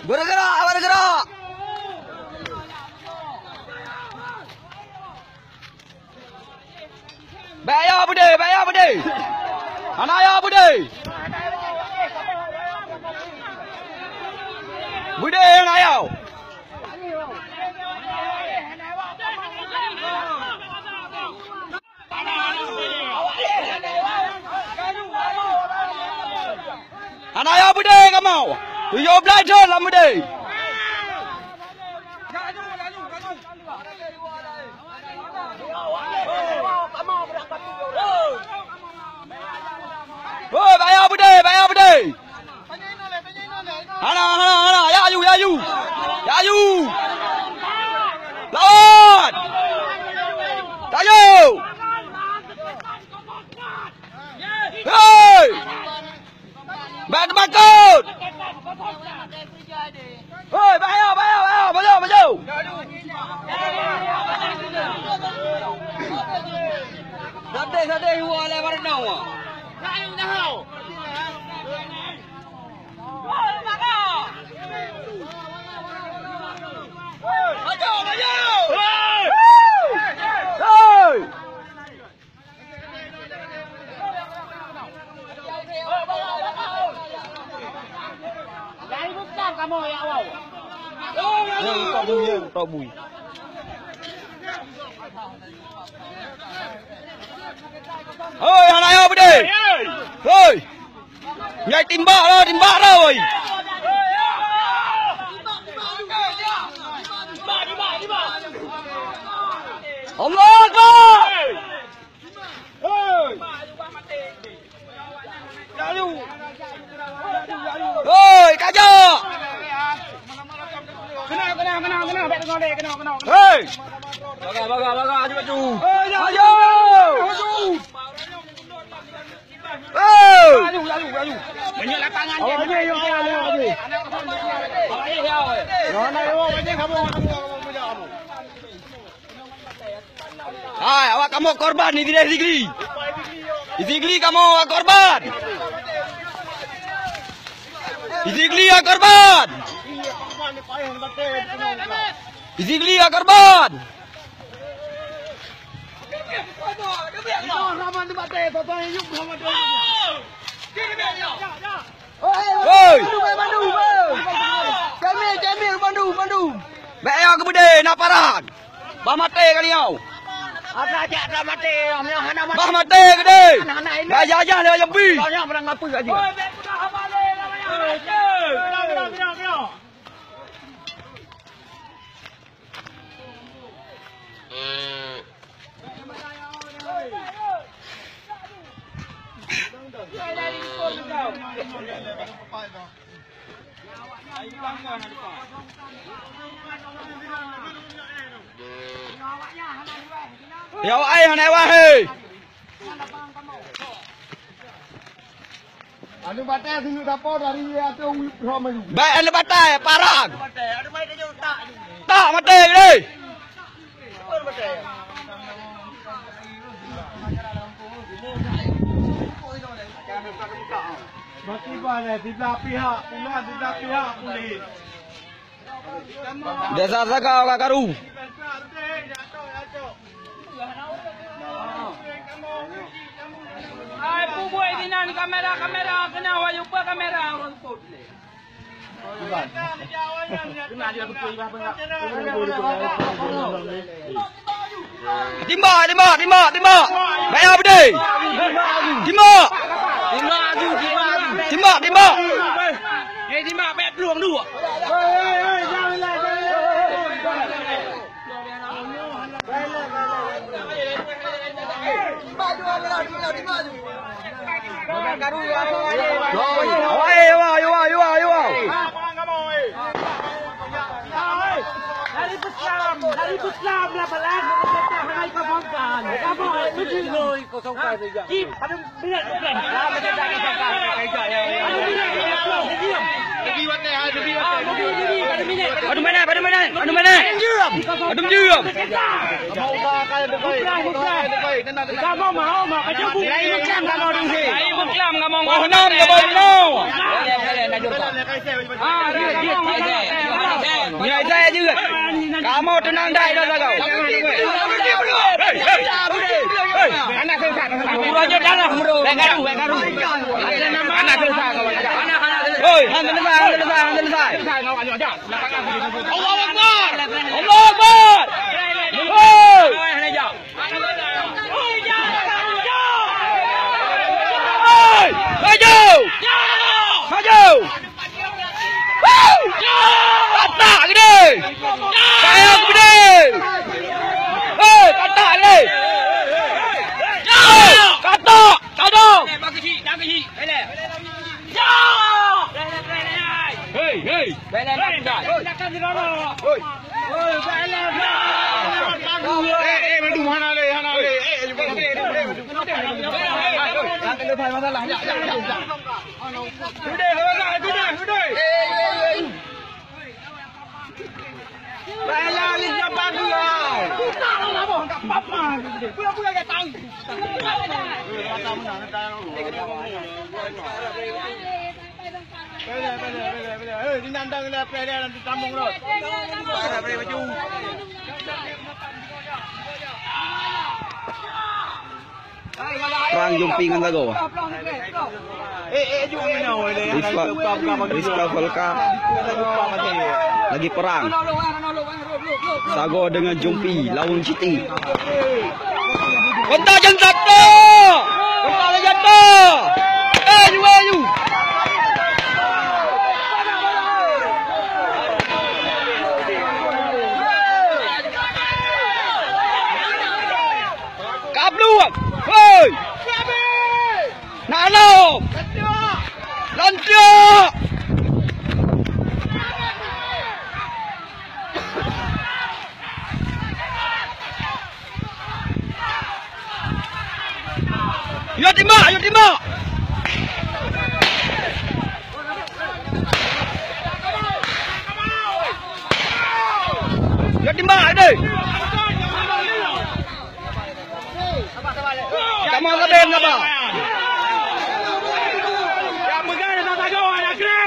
Bergerak. Bayar bude. Anaya bude. Bude anaya. Anaya bude kamu. Tujuh belajar lah bude. Oh, bayar bude. Hana, ya you. Lawan. Tayo. Hey. Bakut. Oi, bayar. Maju. Sate huwa le barenau. Nahu. Kamu ya awal. Tak bui. Oi, anak ayah bude. Oi. Nyai timbak dah, oi. Allah Akbar. Oi, kajak. Kena. Hei. Baga, maju. Ayo. Maju. Banyak lapangan je. Ayo. Hai, awak kamu korban ni tidak Zikri. Zikri kamu korban. Zikri korban. Zikri korban. Oi. Jamil bandu. Bayar ke bude nak parang. Bah mati kali kau. Ada dah mati. Bah mati ke de. Bayar dia jambi. Banyak berang apa aja. Ya ai hanai wahai. Anu batai sini dapat dari atau ramai. Baik anu batai parang. Ada mai dia tak. Tak mati ni. Mati mana di belah pihak, di belah pihak polis. Desa Sakau Kakaru. Ay, pubuhay din na ni kamera, kena wayo pa kamera ang report le. Timba. Bayar bude. Timba. Eh, timba bet luang dua. Dari Islam lah pelan, kita hai kebanggaan. Kamu itu loi kosong kai saja. Ada minat bukan? Ada minat kebanggaan. Ada minat diam. Lagi wate, ada minat. Adu mana? Adu diam. Mau bakal debai. Kamu mau macam bu. Kamu dengki. Ai Muslim ngomong. Oh nam debai no. Nyai saya juga. Kamu tenang dah dah kau. Anak selesai. Aja dalam bro. Garu. Anak selesai. Hoi, selesai. Allah Akbar. Hoi. Maju. Kata gede. Saya gede. Kata gede. Kata. Bagi si. Hei. Bela nak. Hoi. Madu hana le. Masalah. Today. Bela ni siapa dia? Pura ke tahu. Bela. Di nandang le pele nanti tambung rot. Bela baju. Perang jumpingan lagu. Rizka Falka lagi perang. Sago dengan Jumpi lawan Citi. Konta jatuh. You. Kabluan. Hoi. Nano. Lantia. Yo timba. Yo timba ada. Kamu ada apa? Yang pegang dah tahu ada kre.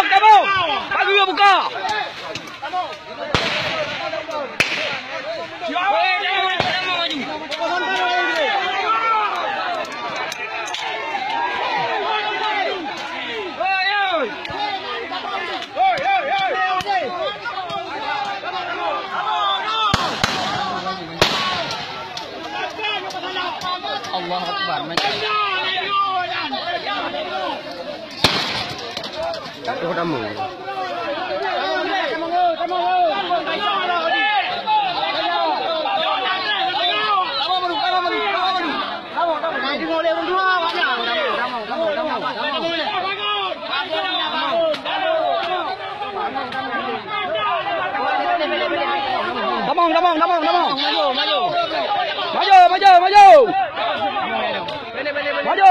Kamu. Aku yang buka. Allah Akbar. Itu kamu.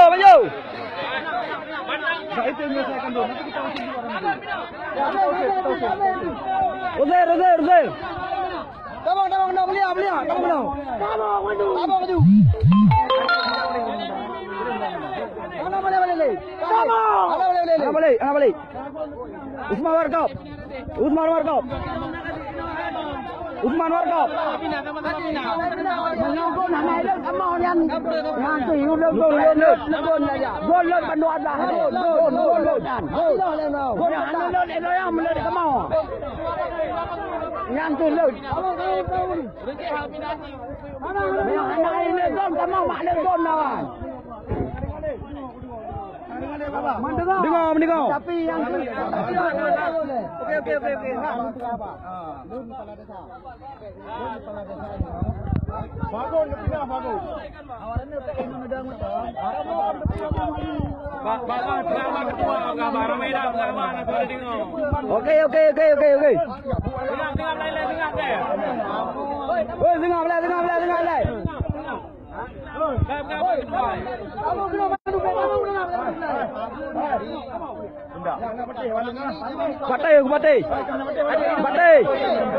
Maju. Itu yang saya akan dorong. Nanti kita usir dua orang. Rozer. Tolong, beliau. Maju. Ana balik. Usman Warkop. Menunggu nak naik kamu yang tu gol panduan dah. Gol yang melod kamu. Yang tu lod. Yang naik gol kamu mak gol lawan. Mendengar. Tapi yang okey. Bagus, pindah bagus. Awalannya tak kena ada motor. Okey. Oi, tengah belai.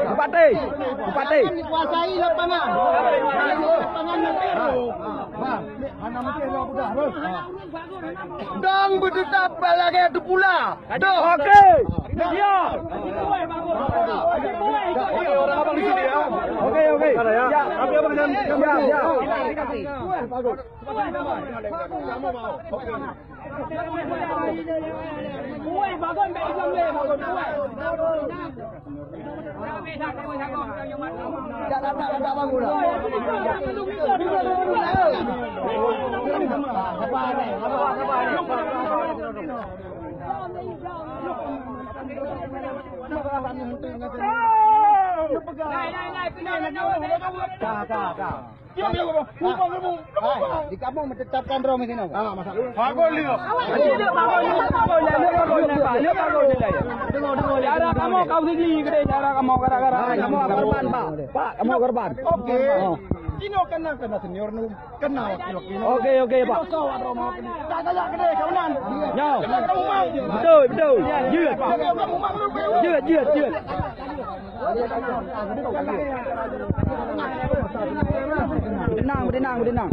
Kupati. Kuasai lapangan. Dong bertetap lagi tu pula. Dong. Okey. Dia. Orang abang di sini ya. Okey. Ya, kami abang dan Ya. bagus. Di kamu menetapkan rom sini. Bagus dia. Cara kamu kau sendiri gede cara kamu gara-gara kamu korban Pak. Kamu korban. Okey. Kino kena senior nu. Kena wakil. Okey Pak. Tak kaya kedai kawanan. Ya. Kena rumah. Betul. Jut Pak. Jut. Berdinang.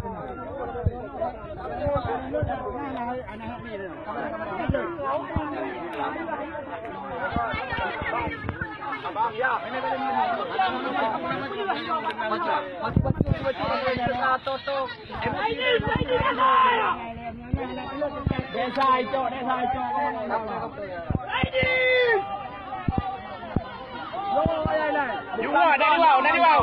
Desa itu. Dari wow.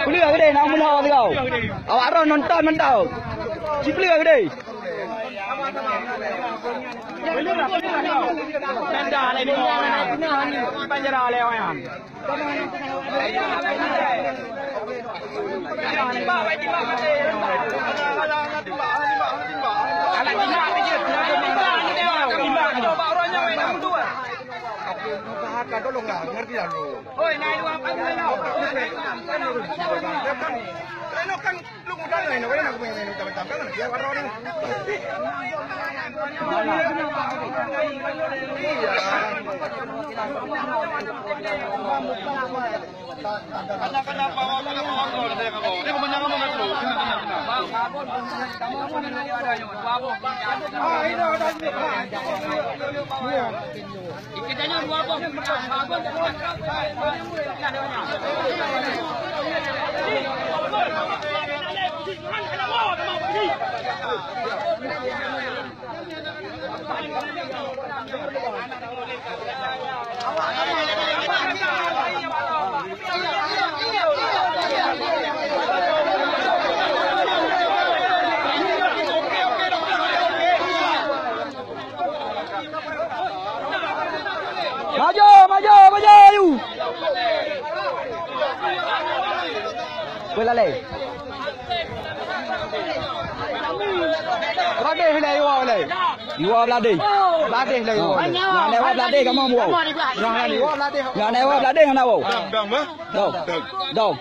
Kuliah gede nak mula kau. Awak ron nonton mentau. Kuliah gede. Tanda lagi ni. Panjara lewayan. Tolonglah, ngerti tak lu? Oi, naik dua apa lu? Reno kan lu muda lah, ini nak punya ini macam-macam kan dia warna ni. Kenapa awak dia kamu? Dia punya kamu kat lu. Kamu pun ni ada yang bawa. Ini ada ni. Ikutnya dua bom. Maju. Boleh leh. Belade hilai awak leh. Iwa belade. Belade hilai awak. Yang lewat belade kamu mau. Yang lewat belade kan awak. Dong mah? Dong.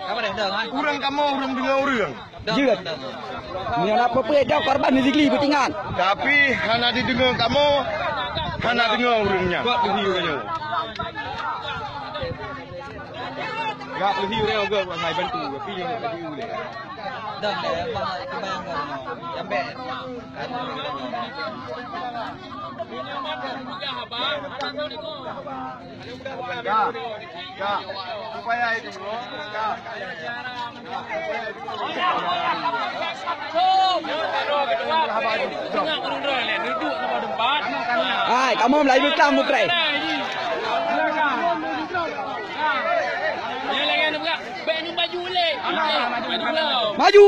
Urang kamu urang dengan urang. Jerat. Ni nak apa dia korban rezeki bertingan. Tapi hana didengar kamu, hana dengar urangnya. Buat video kamu. Gak lebih real ke buat ngai bantu tapi yang tak diu le. Dan kebayangkan sampai Ya. Supaya itu bro. Ya. Hai, kamu melayu belakang mutrai. Maju.